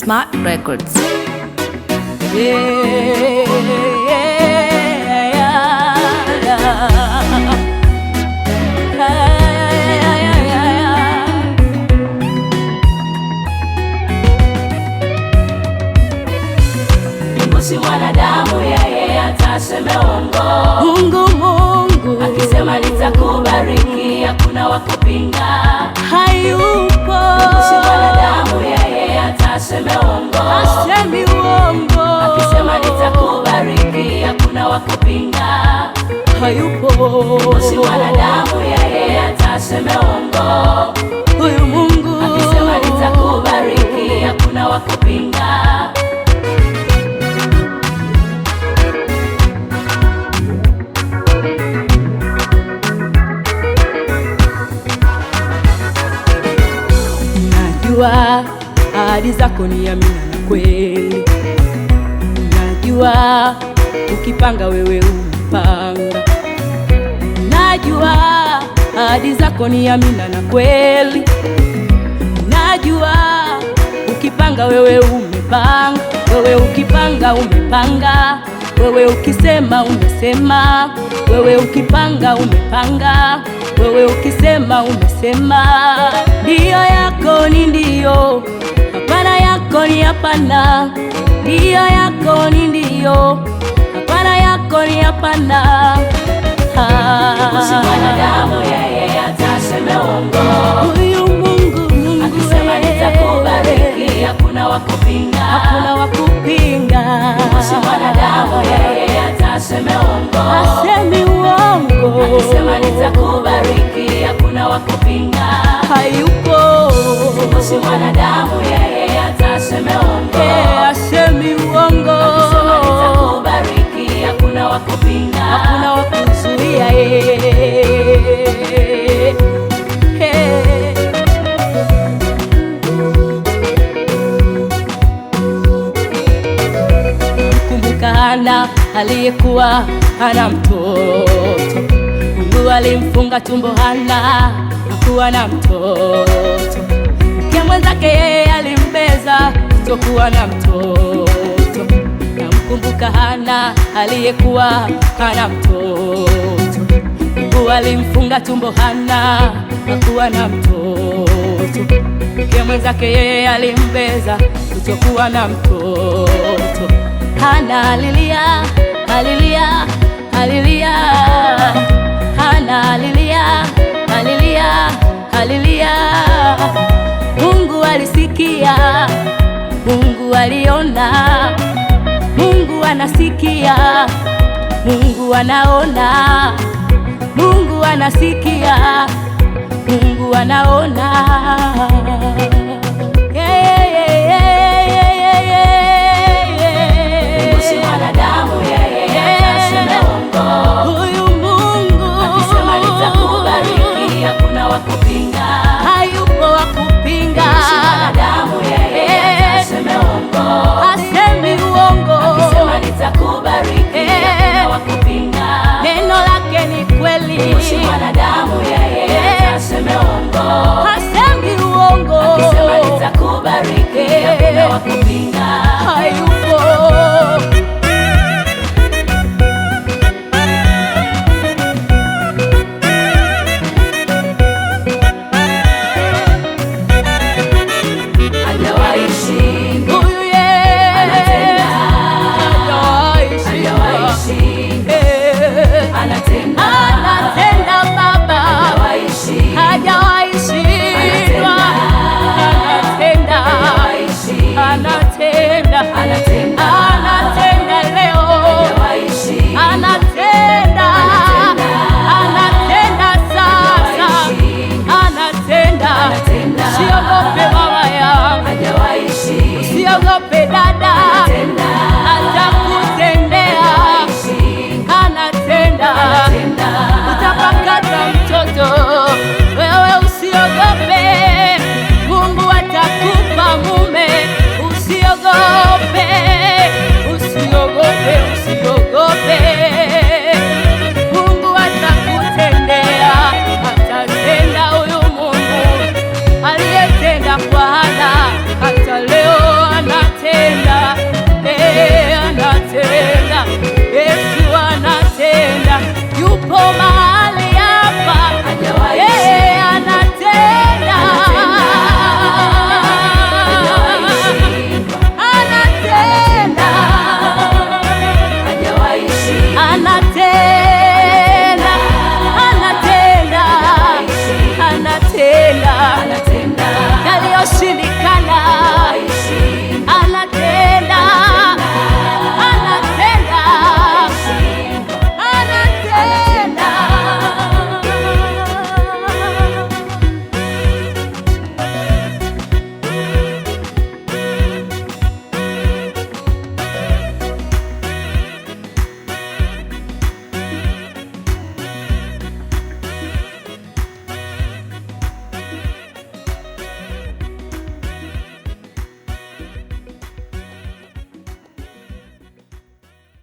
Smart Records. Si mwanadamu yeye ataseme uongo. Mungu akisema nitakubariki, hakuna wakupinga. hayupo. Si mwanadamu yeye ataseme uongo. Hasemi uongo. Akisema nitakubariki, hakuna wakupinga. Hayupo. Si mwanadamu yeye ataseme uongo. Huyu Mungu akisema nitakubariki, hakuna wakupinga. Najua ahadi zako ni amina na kweli. Najua ukipanga wewe unapanga. Najua ahadi zako ni amina na kweli. Najua ukipanga wewe umepanga. Wewe ukipanga umepanga. Wewe ukisema umesema. Wewe ukipanga umepanga. Wewe ukisema umesema. Ndio yako ni ndio, hapana yako ni hapana. Ndio yako ni ndio, hapana yako ni hapana. Si mwanadamu yeye ataseme uongo. Huyu Mungu akisema nitakubariki, hakuna wakupinga. hakuna wakupinga. Si mwanadamu yeye ataseme uongo. Hasemi uongo. Akisema nitakubariki, hakuna wakupinga. Hayupo. Si mwanadamu yeye ataseme uongo. Hasemi uongo. Akisema nitakubariki, hakuna wakupinga. Hakuna wakuzuia Kumbuka Hana aliyekuwa hana mtoto. Mungu alimfunga tumbo Hana hakuwa na mtoto. Mke mwenzake yeye alimbeza kutokuwa na mtoto. Namkumbuka Hana aliyekuwa hana mtoto. Mungu alimfunga tumbo Hana hakuwa na mtoto. Mke mwenzake yeye alimbeza kutokuwa na mtoto. Hana alilia, alilia, alilia. Hana alilia, alilia, alilia. Mungu alisikia, Mungu aliona. Mungu anasikia, Mungu anaona. Mungu anasikia, Mungu anaona. Si mwanadamu yeye ataseme uongo. Huyu Mungu akisema nitakubariki, hakuna wakupinga. hayupo wakupinga. Si mwanadamu yeye ataseme uongo. Hasemi uongo. Akisema nitakubariki, hakuna wakupinga. Neno lake ni kweli. Si mwanadamu yeye ataseme uongo. Hasemi uongo. Akisema nitakubariki, hakuna wakupinga. Hayupo. Huyu yeye anatenda Baba, hajawahi shindwa. Anatenda leo, anatenda sasa, anatenda. Usiogope baba yangu, usiogope dada, atakutendea. Anatenda, utapakata mtoto, wewe usiogope. Mungu atakupa mume, usiogope, usiogope, usiogope. Mungu atakutendea, atatenda. Huyu Mungu aliyetenda anatenda